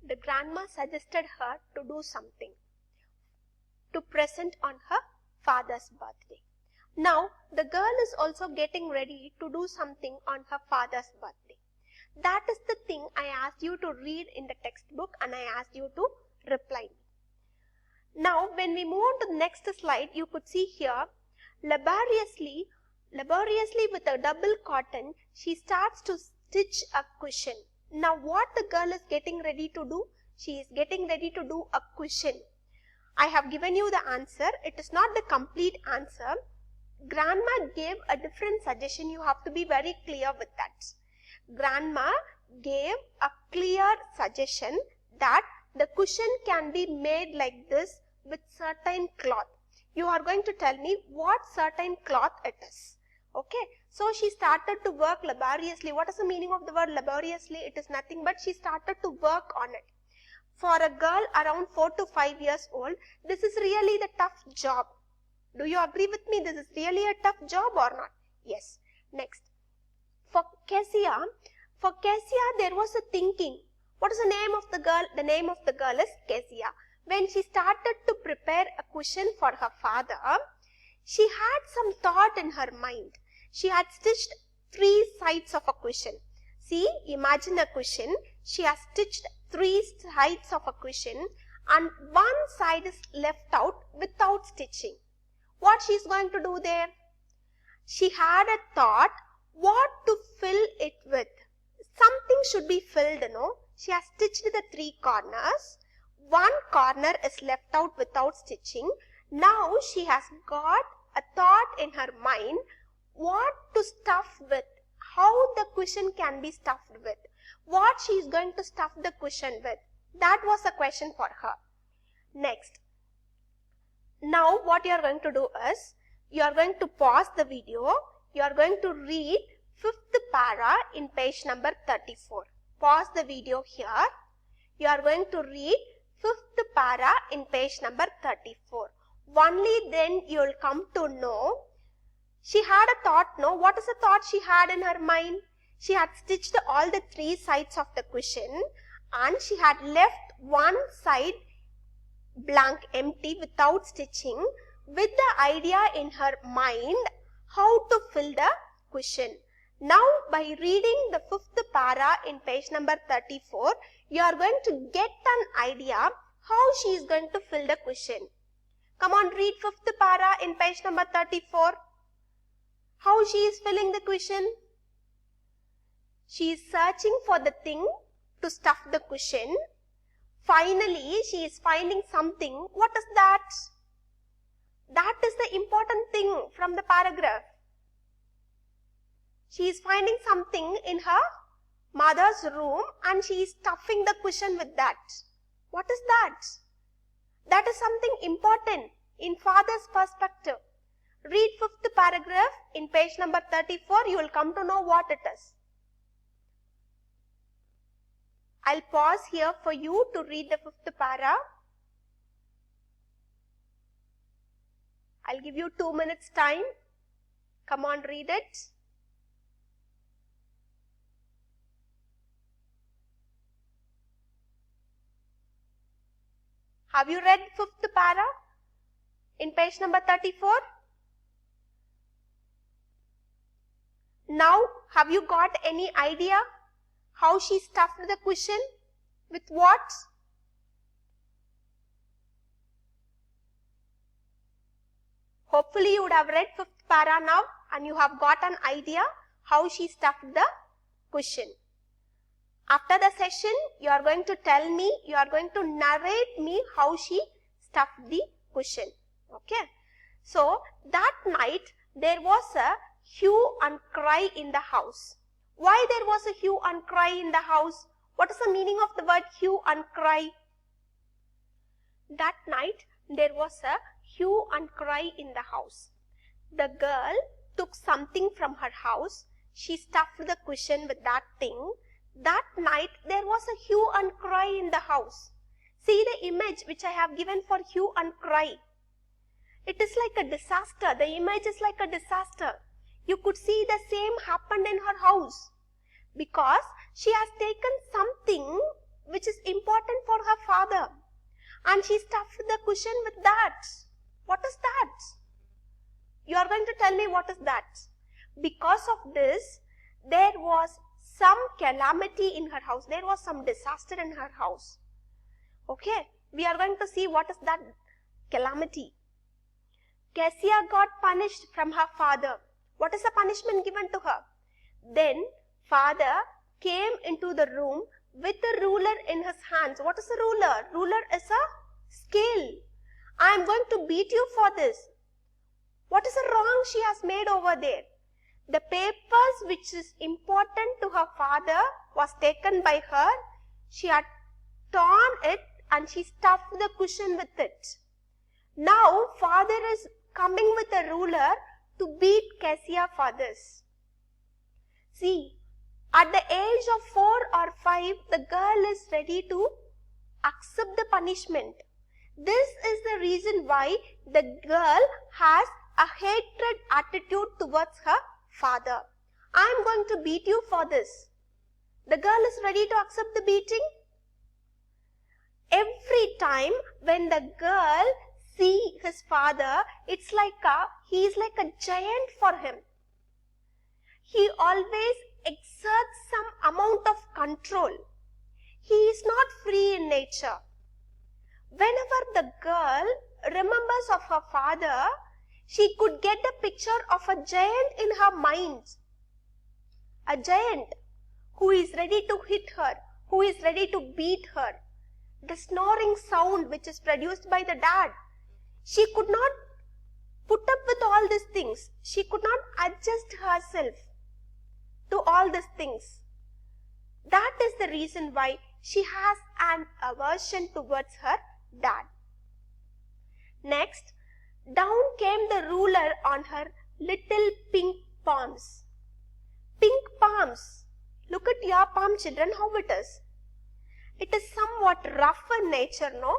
the grandma suggested her to do something to present on her father's birthday. Now, the girl is also getting ready to do something on her father's birthday. That is the thing I asked you to read in the textbook and I asked you to reply me. Now, when we move on to the next slide, you could see here, laboriously with a double cotton, she starts to stitch a cushion. Now, what the girl is getting ready to do? She is getting ready to do a cushion. I have given you the answer. It is not the complete answer. Grandma gave a different suggestion. You have to be very clear with that. Grandma gave a clear suggestion that the cushion can be made like this with certain cloth. You are going to tell me what certain cloth it is. Okay. So she started to work laboriously. What is the meaning of the word laboriously? It is nothing but she started to work on it. For a girl around 4 to 5 years old, this is really the tough job. Do you agree with me? This is really a tough job or not? Yes. Next. For Kezia, there was a thinking. What is the name of the girl? The name of the girl is Kezia. When she started to prepare a cushion for her father, she had some thought in her mind. She had stitched 3 sides of a cushion. See, imagine a cushion. She has stitched 3 sides of a cushion and one side is left out without stitching. What she is going to do there? She had a thought what to fill it with. Something should be filled, She has stitched the 3 corners. One corner is left out without stitching. Now she has got a thought in her mind what to stuff with, how the cushion can be stuffed with, what she is going to stuff the cushion with. That was a question for her. Next. Now what you are going to do is, you are going to pause the video. You are going to read 5th para in page number 34. Pause the video here. You are going to read 5th para in page number 34. Only then you will come to know. She had a thought, What is the thought she had in her mind? She had stitched all the 3 sides of the cushion and she had left one side blank, empty, without stitching, with the idea in her mind how to fill the cushion. Now, by reading the 5th para in page number 34, you are going to get an idea how she is going to fill the cushion. Come on, read 5th para in page number 34. How she is filling the cushion? She is searching for the thing to stuff the cushion. Finally, she is finding something. What is that? That is the important thing from the paragraph. She is finding something in her mother's room and she is stuffing the cushion with that. What is that? That is something important in father's perspective. Read 5th paragraph in page number 34. You will come to know what it is. I'll pause here for you to read the 5th para. I'll give you 2 minutes time. Come on, read it. Have you read 5th para in page number 34? Now, have you got any idea how she stuffed the cushion? With what? Hopefully, you would have read 5th para now and you have got an idea how she stuffed the cushion. After the session, you are going to tell me, you are going to narrate me how she stuffed the cushion. Okay. So, that night, there was a hue and cry in the house. Why there was a hue and cry in the house? What is the meaning of the word hue and cry? That night, there was a hue and cry in the house. The girl took something from her house. She stuffed the cushion with that thing. That night, there was a hue and cry in the house. See the image which I have given for hue and cry. It is like a disaster. The image is like a disaster. You could see the same happened in her house. Because she has taken something which is important and she stuffed the cushion with that. What is that? You are going to tell me what is that. Because of this, there was some calamity in her house. There was some disaster in her house. Okay, we are going to see what is that calamity. Kezia got punished from her father. What is the punishment given to her? Then father came into the room with a ruler in his hands. What is a ruler? Ruler is a scale. I am going to beat you for this. What is the wrong she has made over there? The papers which is important to her father was taken by her. She had torn it and she stuffed the cushion with it. Now father is coming with a ruler to beat Kezia for this. See, at the age of 4 or 5, the girl is ready to accept the punishment. This is the reason why the girl has a hatred attitude towards her father. I am going to beat you for this. The girl is ready to accept the beating. Every time when the girl sees his father, it's like he is like a giant for him. He always exerts some amount of control. He is not free in nature. Whenever the girl remembers of her father, she could get a picture of a giant in her mind. A giant who is ready to hit her, who is ready to beat her. The snoring sound which is produced by the dad. She could not put up with all these things. She could not adjust herself to all these things. That is the reason why she has an aversion towards her dad. Next, down came the ruler on her little pink palms. Pink palms. Look at your palm, children, how it is. It is somewhat rough in nature, no?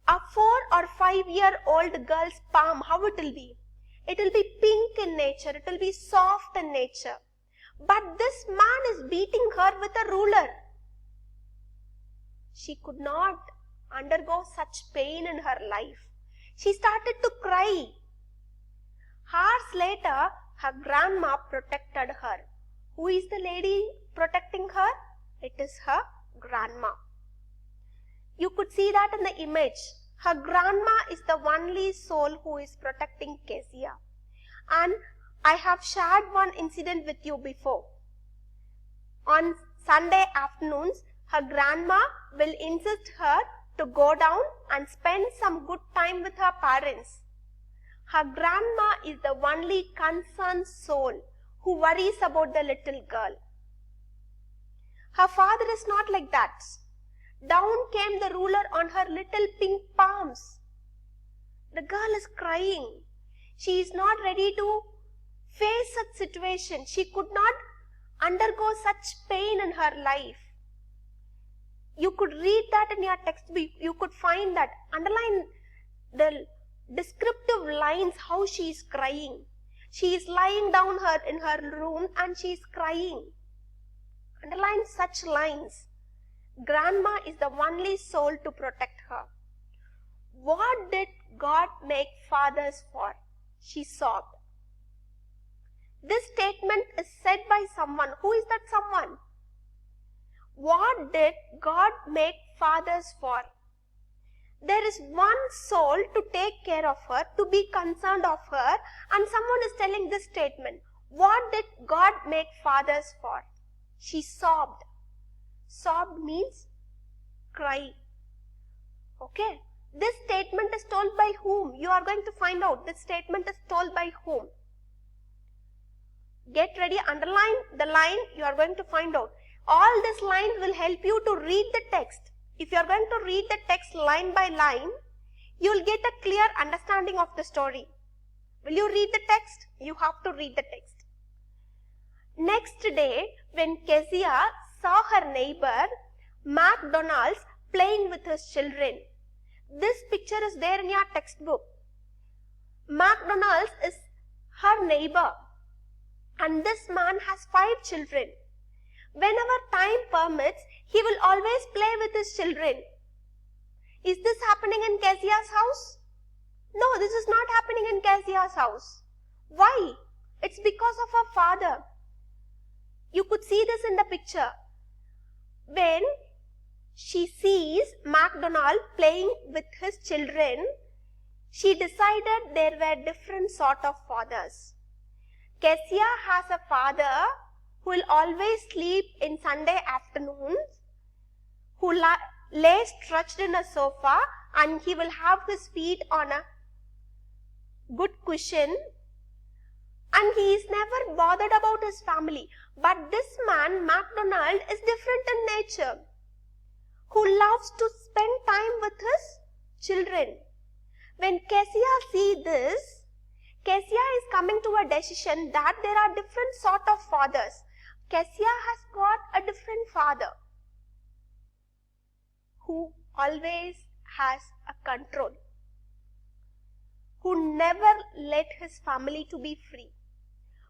A 4 or 5-year-old girl's palm, how it will be? It will be pink in nature, it will be soft in nature. But this man is beating her with a ruler. She could not undergo such pain in her life. She started to cry. Hours later, her grandma protected her. Who is the lady protecting her? It is her grandma. You could see that in the image. Her grandma is the only soul who is protecting Kezia. And I have shared one incident with you before. On Sunday afternoons, her grandma will insist her to go down and spend some good time with her parents. Her grandma is the only concerned soul who worries about the little girl. Her father is not like that. Down came the ruler on her little pink palms. The girl is crying. She is not ready to face such situation. She could not undergo such pain in her life. You could read that in your textbook. You could find that. Underline the descriptive lines how she is crying. She is lying down in her room and she is crying. Underline such lines. Grandma is the only soul to protect her. What did God make fathers for? She sobbed. This statement is said by someone. Who is that someone? What did God make fathers for? There is one soul to take care of her, to be concerned of her, and someone is telling this statement. What did God make fathers for? She sobbed. Sobbed means cry. Okay. This statement is told by whom? You are going to find out. This statement is told by whom? Get ready. Underline the line. You are going to find out. All these lines will help you to read the text. If you are going to read the text line by line, you will get a clear understanding of the story. Will you read the text? You have to read the text. Next day, when Kezia saw her neighbor, McDonald's, playing with his children. This picture is there in your textbook. McDonald's is her neighbor. And this man has 5 children. Whenever time permits, he will always play with his children. Is this happening in Kezia's house? No, this is not happening in Kezia's house. Why? It's because of her father. You could see this in the picture. When she sees MacDonald playing with his children, she decided there were different sort of fathers. Kezia has a father who will always sleep in Sunday afternoons, who lays stretched in a sofa, and he will have his feet on a good cushion, and he is never bothered about his family. But this man, MacDonald, is different in nature, who loves to spend time with his children. When Kezia sees this, Kezia is coming to a decision that there are different sort of fathers. Kezia has got a different father who always has a control, who never let his family to be free,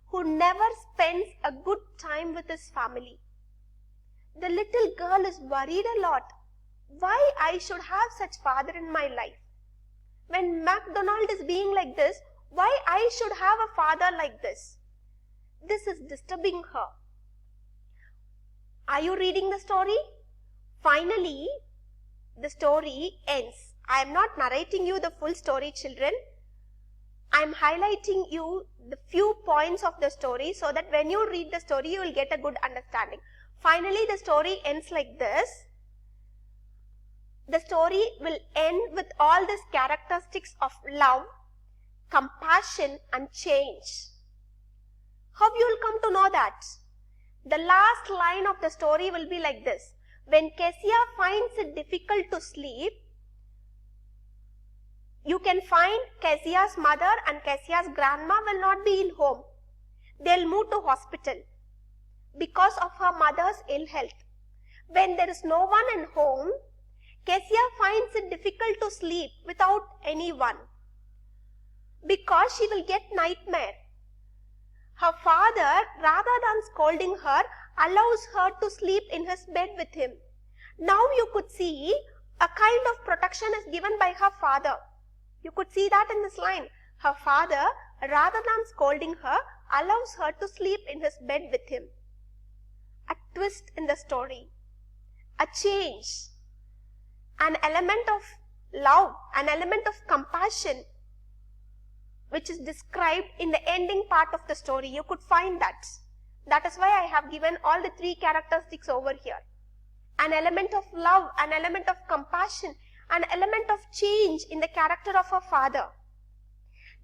who never spends a good time with his family. The little girl is worried a lot. Why I should have such father in my life? When MacDonald is being like this, why I should have a father like this? This is disturbing her. Are you reading the story? Finally, the story ends. I am not narrating you the full story, children. I am highlighting you the few points of the story so that when you read the story, you will get a good understanding. Finally, the story ends like this. The story will end with all these characteristics of love, compassion, and change. How you will come to know that? The last line of the story will be like this. When Kezia finds it difficult to sleep, you can find Kezia's mother and Kezia's grandma will not be in home. They'll move to hospital because of her mother's ill health. When there is no one in home, Kezia finds it difficult to sleep without anyone because she will get nightmare. Her father, rather than scolding her, allows her to sleep in his bed with him. Now you could see a kind of protection is given by her father. You could see that in this line. Her father, rather than scolding her, allows her to sleep in his bed with him. A twist in the story, a change, an element of love, an element of compassion, which is described in the ending part of the story. You could find that. That is why I have given all the three characteristics over here. An element of love, an element of compassion, an element of change in the character of her father.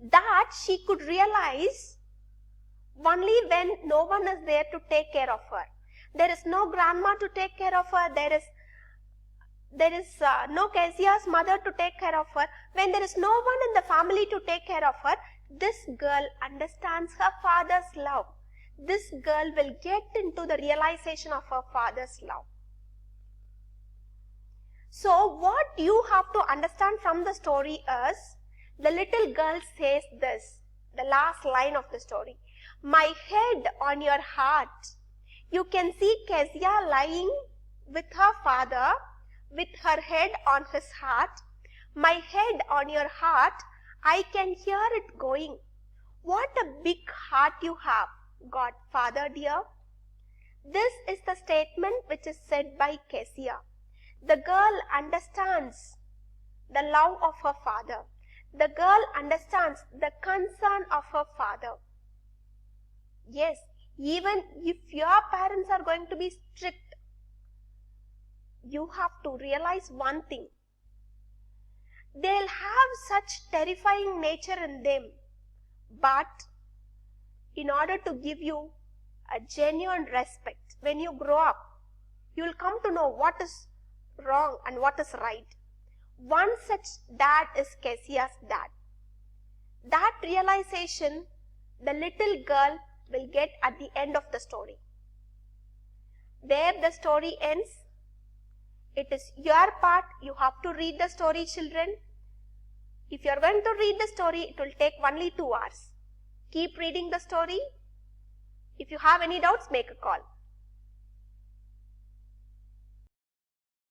That she could realize only when no one is there to take care of her. There is no grandma to take care of her. There is no Kezia's mother to take care of her. When there is no one in the family to take care of her, this girl understands her father's love. This girl will get into the realization of her father's love. So what you have to understand from the story is, the little girl says this, the last line of the story. My head on your heart. You can see Kezia lying with her father, with her head on his heart. My head on your heart, I can hear it going. What a big heart you have, Godfather dear. This is the statement which is said by Kezia. The girl understands the love of her father. The girl understands the concern of her father. Yes, even if your parents are going to be strict, you have to realize one thing. They'll have such terrifying nature in them, but in order to give you a genuine respect, when you grow up, you will come to know what is wrong and what is right. One such dad is Kezia's dad. That realization the little girl will get at the end of the story. There the story ends. It is your part. You have to read the story, children. If you are going to read the story, it will take only 2 hours. Keep reading the story. If you have any doubts, make a call.